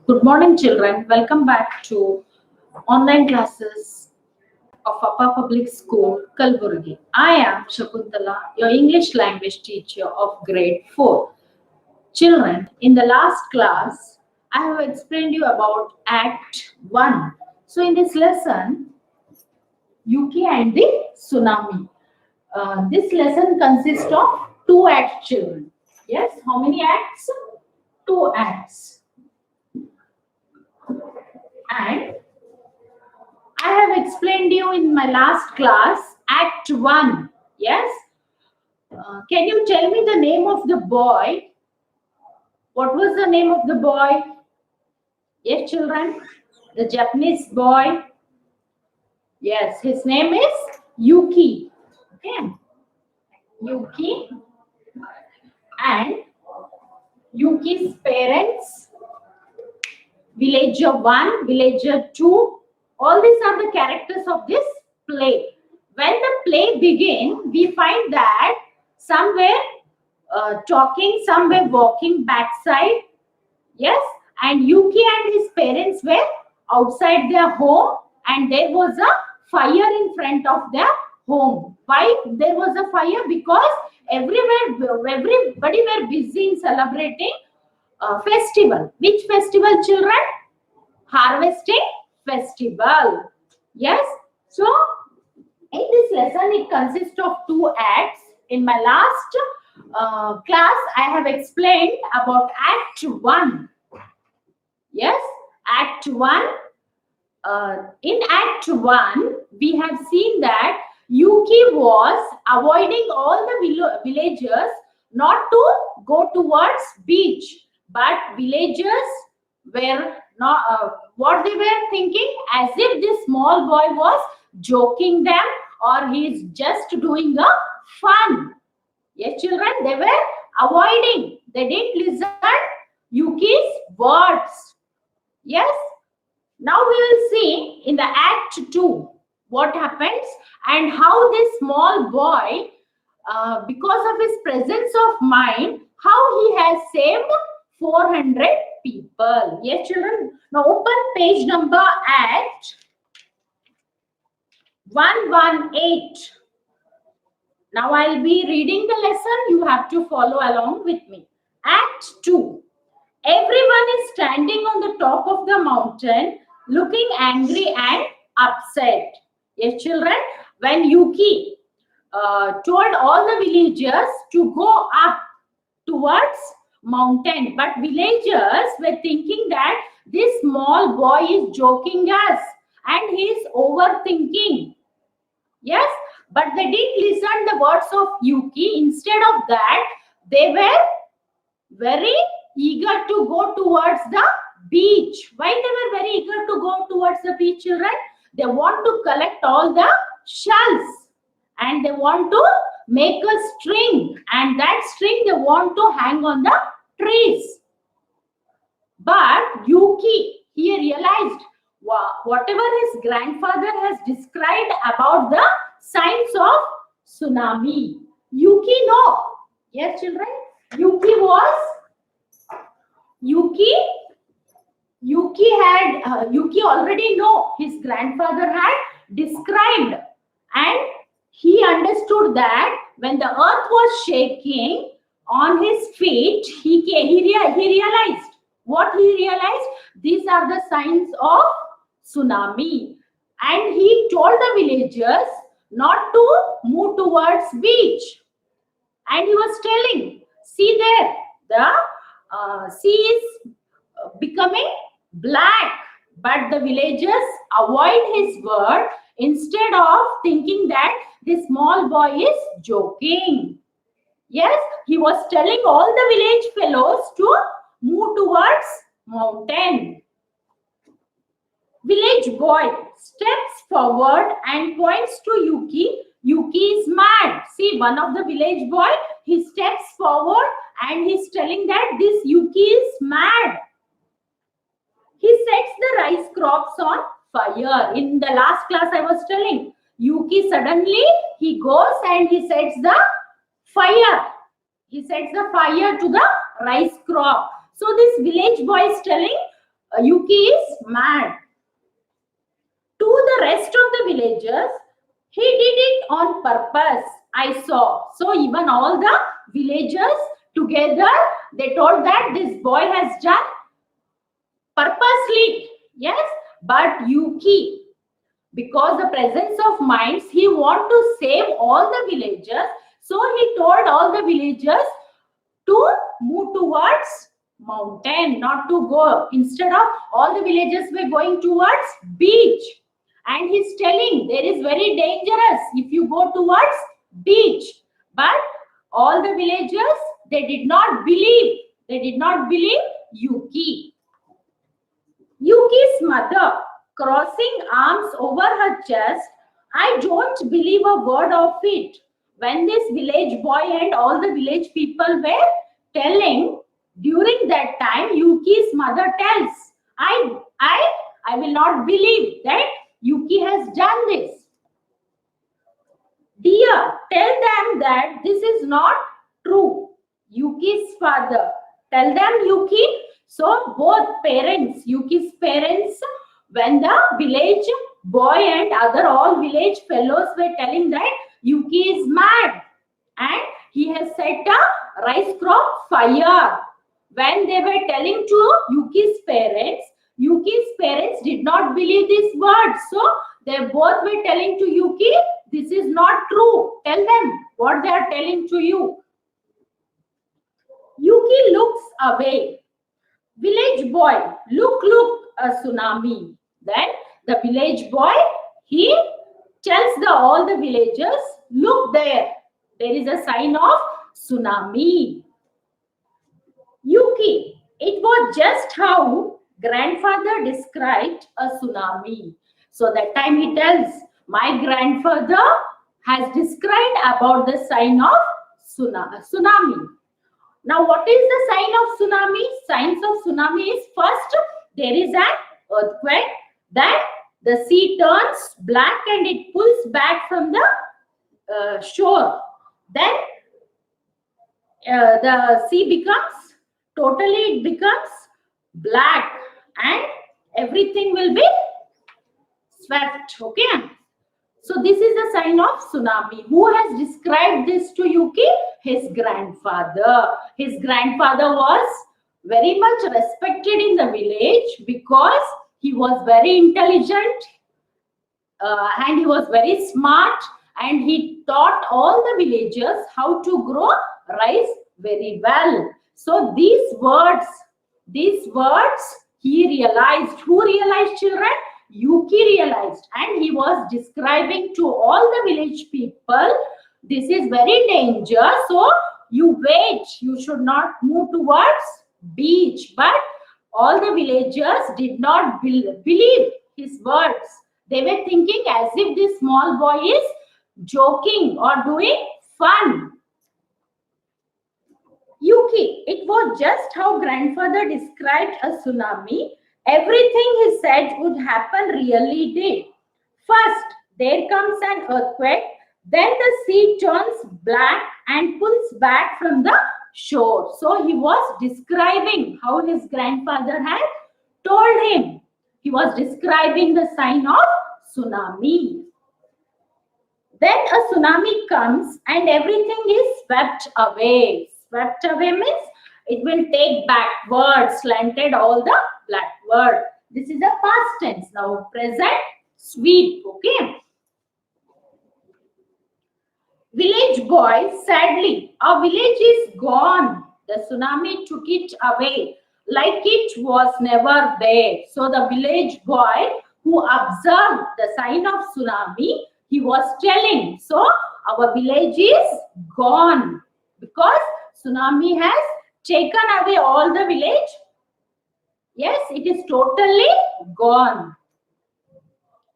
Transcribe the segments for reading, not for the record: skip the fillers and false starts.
Good morning, children. Welcome back to online classes of Upper Public School, Kalburgi. I am Shakuntala, your English language teacher of grade 4. Children, in the last class, I have explained you about Act 1. So, in this lesson, Yuki and the tsunami. This lesson consists of two acts, children. Yes, how many acts? Two acts. And I have explained you in my last class, Act 1. Yes? Can you tell me the name of the boy? What was the name of the boy? Yes, children? The Japanese boy. Yes, his name is Yuki. Okay. Yuki. And Yuki's parents, villager 1, villager 2. All these are the characters of this play. When the play begins, we find that some were talking, some were walking backside. Yes, and Yuki and his parents were outside their home, and there was a fire in front of their home. Why there was a fire? Because everybody were busy in celebrating a festival. Which festival, children? Harvesting festival. Yes. So in this lesson, it consists of two acts. In my last class, I have explained about Act 1. Yes, Act 1. In Act 1, we have seen that Yuki was avoiding all the villagers not to go towards beach, but villagers were not what they were thinking, as if this small boy was joking them or he's just doing a fun. Yes, children, they were avoiding. They didn't listen Yuki's words. Yes. Now we will see in the Act 2 what happens and how this small boy, because of his presence of mind, how he has saved 400 people. Yes, children. Now open page number Act 118. Now I'll be reading the lesson. You have to follow along with me. Act 2. Everyone is standing on the top of the mountain, looking angry and upset. Yes, children, when Yuki told all the villagers to go up towards mountain, but villagers were thinking that this small boy is joking us and he is overthinking. Yes, but they didn't listen the words of Yuki. Instead of that, they were very eager to go towards the beach. Why they were very eager to go towards the beach, children? They want to collect all the shells and they want to make a string, and that string they want to hang on the trees. But Yuki, he realized whatever his grandfather has described about the signs of tsunami. Yuki know. Yes, children. Yuki already know his grandfather had described, and he understood that when the earth was shaking on his feet, he realized what he realized. These are the signs of tsunami, and he told the villagers not to move towards beach. And he was telling, see there, the sea is becoming black. But the villagers avoid his word instead of thinking that this small boy is joking. Yes, he was telling all the village fellows to move towards mountain. Village boy steps forward and points to Yuki. Yuki is mad. See, one of the village boy, he steps forward and he's telling that this Yuki is mad. He sets the rice crops on fire. In the last class I was telling, Yuki suddenly, he goes and he sets the fire. He sets the fire to the rice crop. So this village boy is telling, Yuki is mad. To the rest of the villagers, he did it on purpose, I saw. So even all the villagers together, they told that this boy has done purposely. Yes, but Yuki, because the presence of minds, he want to save all the villagers. So he told all the villagers to move towards mountain, not to go. Instead of all the villagers were going towards beach. And he's telling there is very dangerous if you go towards beach. But all the villagers, they did not believe. They did not believe Yuki. Yuki's mother, crossing arms over her chest, I don't believe a word of it. When this village boy and all the village people were telling, during that time, Yuki's mother tells, I will not believe that Yuki has done this. Dear, tell them that this is not true. Yuki's father, tell them Yuki. So both parents, Yuki's parents, when the village boy and other all village fellows were telling that Yuki is mad and he has set a rice crop fire. When they were telling to Yuki's parents did not believe these words. So they both were telling to Yuki, this is not true. Tell them what they are telling to you. Yuki looks away. Village boy, look, a tsunami. Then the village boy, he tells all the villagers, look there. There is a sign of tsunami. Yuki, it was just how grandfather described a tsunami. So that time he tells, my grandfather has described about the sign of tsunami. Now, what is the sign of tsunami? Signs of tsunami is first, there is an earthquake. Then the sea turns black and it pulls back from the shore. Then the sea it becomes black and everything will be swept. Okay. So this is a sign of tsunami. Who has described this to Yuki? His grandfather. His grandfather was very much respected in the village because he was very intelligent and he was very smart, and he taught all the villagers how to grow rice very well. So these words he realized. Who realized, children? Yuki realized, and he was describing to all the village people, this is very dangerous, so you wait, you should not move towards beach. But all the villagers did not believe his words. They were thinking as if this small boy is joking or doing fun. Yuki, it was just how grandfather described a tsunami. Everything he said would happen really did. First, there comes an earthquake. Then the sea turns black and pulls back from the shore. So he was describing how his grandfather had told him. He was describing the sign of tsunami. Then a tsunami comes and everything is swept away. Swept away means it will take backward, slanted all the backward. This is a past tense. Now present, sweep. Okay. Village boy, sadly, our village is gone. The tsunami took it away like it was never there. So the village boy who observed the sign of tsunami, he was telling, so our village is gone because tsunami has taken away all the village. Yes, it is totally gone.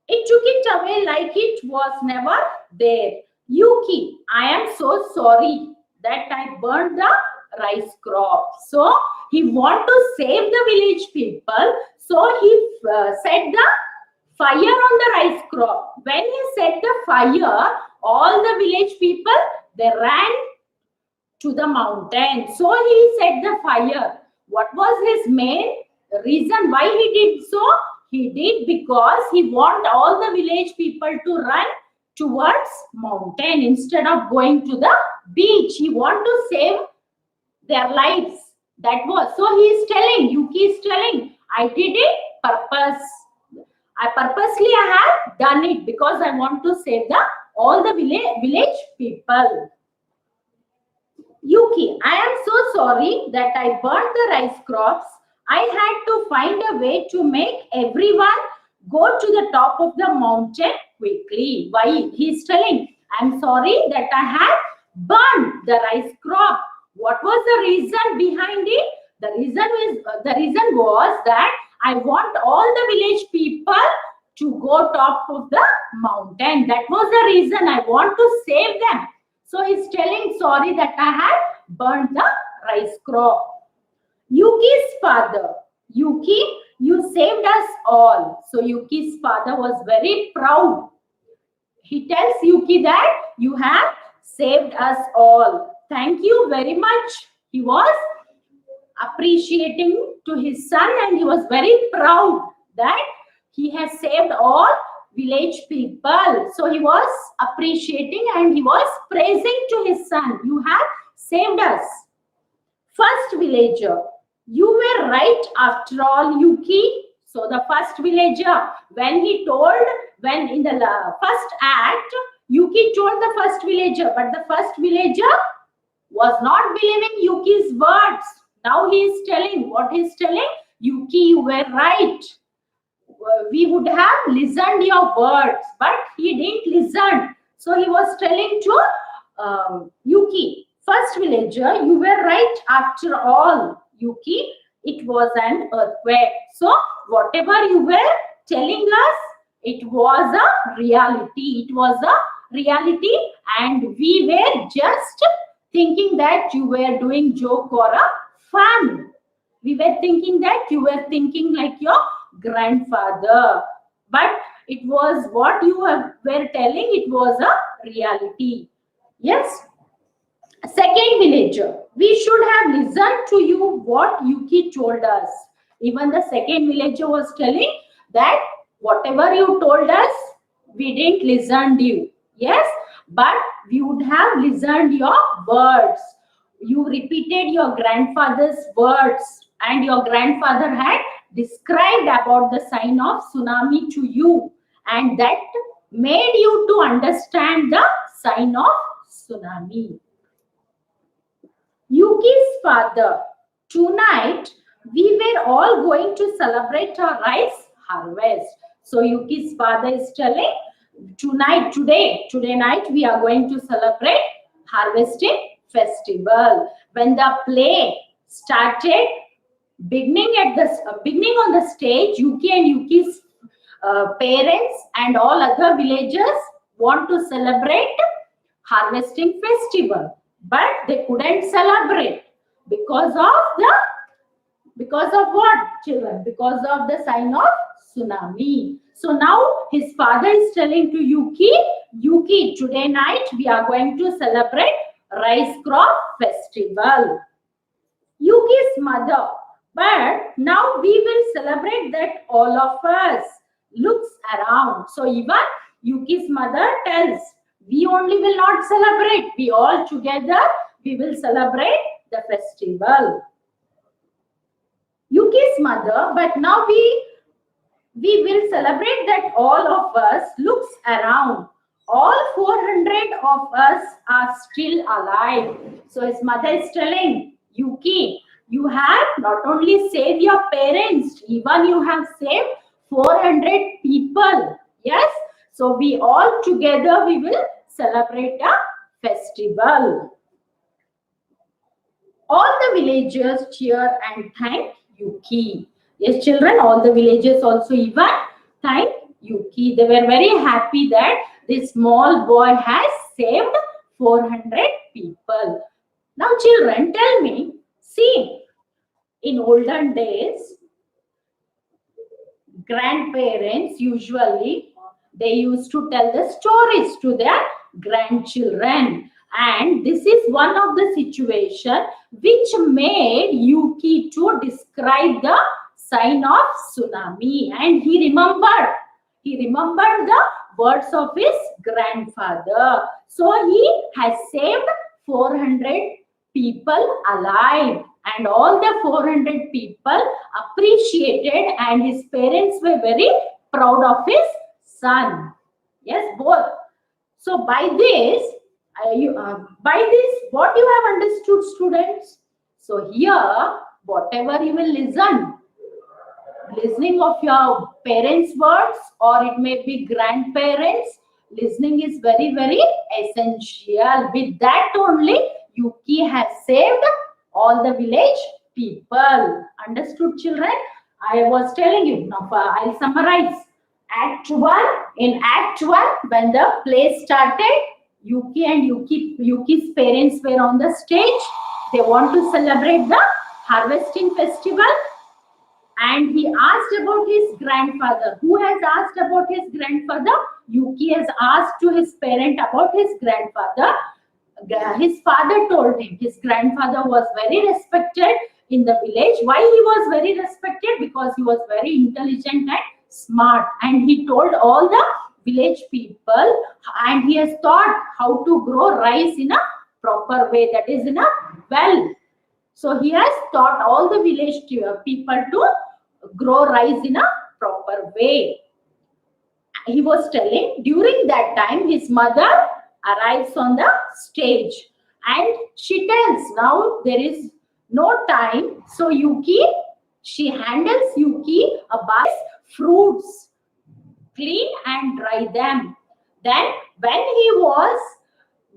It took it away like it was never there. Yuki, I am so sorry that I burned the rice crop. So he want to save the village people. So he set the fire on the rice crop. When he set the fire, all the village people, they ran to the mountain. So he set the fire. What was his main reason why he did so, he did because he want all the village people to run towards mountain instead of going to the beach. He want to save their lives. That was, so he is telling, Yuki is telling, I did it purposely I have done it because I want to save all the village people. Yuki, I am so sorry that I burnt the rice crops. I had to find a way to make everyone go to the top of the mountain quickly. Why? He is telling, I am sorry that I have burnt the rice crop. What was the reason behind it? The reason was that I want all the village people to go top of the mountain. That was the reason I want to save them. So he's telling sorry that I had burnt the rice crop. Yuki's father. Yuki, you saved us all. So Yuki's father was very proud. He tells Yuki that you have saved us all. Thank you very much. He was appreciating to his son and he was very proud that he has saved all village people. So he was appreciating and he was praising to his son. You have saved us. First villager. You were right after all, Yuki. So the first villager, when in the first act, Yuki told the first villager, but the first villager was not believing Yuki's words. Now he is telling, what he is telling? Yuki, you were right. We would have listened your words, but he didn't listen. So he was telling to Yuki, first villager, you were right after all, Yuki. It was an earthquake. So whatever you were telling us, it was a reality. It was a reality, and we were just thinking that you were doing joke or a fun. We were thinking that you were thinking like your grandfather, but it was what you were telling, it was a reality. Yes. Second villager, we should have listened to you what Yuki told us. Even the second villager was telling that whatever you told us, we didn't listen to you. Yes, but we would have listened your words. You repeated your grandfather's words, and your grandfather had described about the sign of tsunami to you, and that made you to understand the sign of tsunami. Yuki's father, tonight we were all going to celebrate our rice harvest. So Yuki's father is telling, today night we are going to celebrate harvesting festival. When the play started, beginning on the stage, Yuki and Yuki's parents and all other villagers want to celebrate harvesting festival, but they couldn't celebrate because of what, children? Because of the sign of tsunami. So now his father is telling to Yuki, today night we are going to celebrate rice crop festival. Yuki's mother, but now we will celebrate that all of us. Looks around. So even Yuki's mother tells, we only will not celebrate. We all together, we will celebrate the festival. Yuki's mother, but now we will celebrate that all of us. Looks around. All 400 of us are still alive. So his mother is telling, Yuki, you have not only saved your parents, even you have saved 400 people. Yes. So we all together, we will celebrate a festival. All the villagers cheer and thank Yuki. Yes, children, all the villagers also even thank Yuki. They were very happy that this small boy has saved 400 people. Now, children, tell me, see, in olden days, grandparents usually, they used to tell the stories to their grandchildren. And this is one of the situation which made Yuki to describe the sign of tsunami. And he remembered the words of his grandfather. So he has saved 400 people alive, and all the 400 people appreciated, and his parents were very proud of his son. Yes, both. So by this, what you have understood, students? So here, whatever you will listening of your parents' words, or it may be grandparents, listening is very, very essential. With that only, Yuki has saved all the village people. Understood, children? I was telling you. Now, I'll summarize. Act 1. In Act 1, when the play started, Yuki and Yuki's parents were on the stage. They want to celebrate the harvesting festival. And he asked about his grandfather. Who has asked about his grandfather? Yuki has asked to his parent about his grandfather. His father told him his grandfather was very respected in the village. Why he was very respected? Because he was very intelligent and smart. And he told all the village people, and he has taught how to grow rice in a proper way, that is in a well. So he has taught all the village people to grow rice in a proper way. He was telling, during that time his mother arrives on the stage, and she tells, now there is no time. So she handles Yuki a basket of fruits, clean and dry them. Then when he was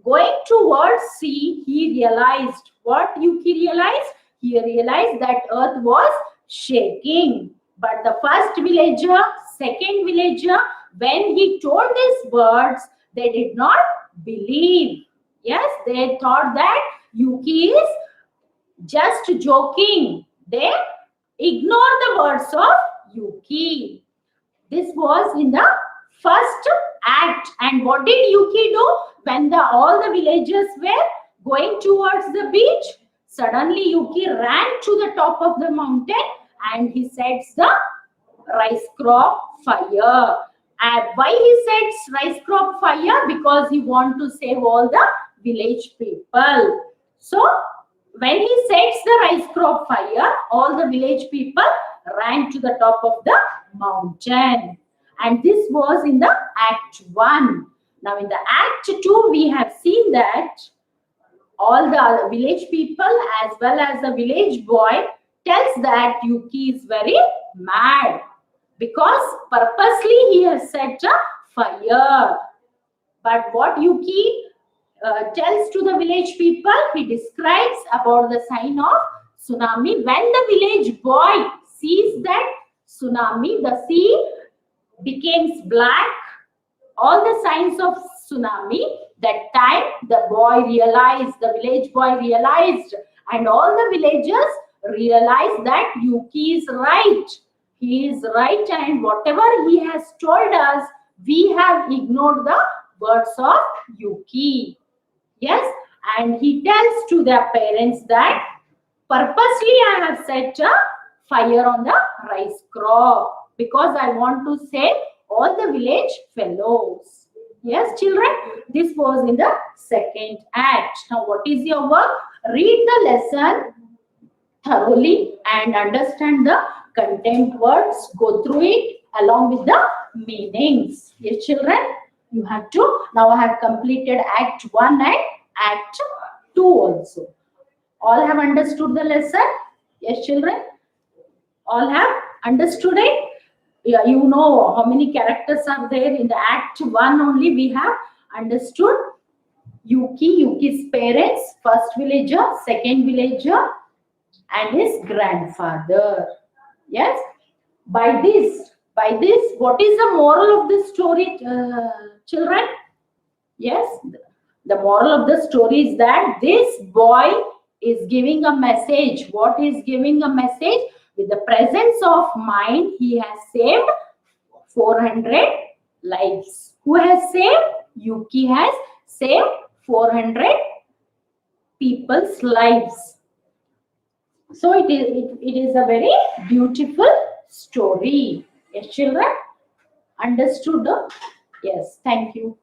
going towards sea, he realized, what Yuki realized? He realized that earth was shaking. But the first villager, second villager, when he told these words, they did not believe. Yes, they thought that Yuki is just joking. They ignored the words of Yuki. This was in the first act. And what did Yuki do? When all the villagers were going towards the beach, suddenly Yuki ran to the top of the mountain and he sets the rice crop fire. And why he sets rice crop fire? Because he wants to save all the village people. So when he sets the rice crop fire, all the village people ran to the top of the mountain. And this was in the Act 1. Now in the Act 2, we have seen that all the village people as well as the village boy tells that Yuki is very mad because purposely he has set a fire. But what Yuki tells to the village people, he describes about the sign of tsunami. When the village boy sees that tsunami, the sea becomes black, all the signs of tsunami, that time the village boy realized, and all the villagers realized that Yuki is right. He is right, and whatever he has told us, we have ignored the words of Yuki. Yes, and he tells to their parents that purposely I have set a fire on the rice crop because I want to save all the village fellows. Yes, children, this was in the second act. Now, what is your work? Read the lesson thoroughly and understand the content words. Go through it along with the meanings. Yes, children, you have to. Now, I have completed Act 1 and Act 2 also. All have understood the lesson? Yes, children? All have understood it? Yeah, you know how many characters are there in the Act 1 only. We have understood Yuki's parents, first villager, second villager, and his grandfather. Yes. By this, what is the moral of the story, children? Yes. The moral of the story is that this boy is giving a message. What is giving a message? With the presence of mind, he has saved 400 lives. Who has saved? Yuki has saved 400 people's lives. So it is a very beautiful story. Yes, children, understood? Yes, thank you.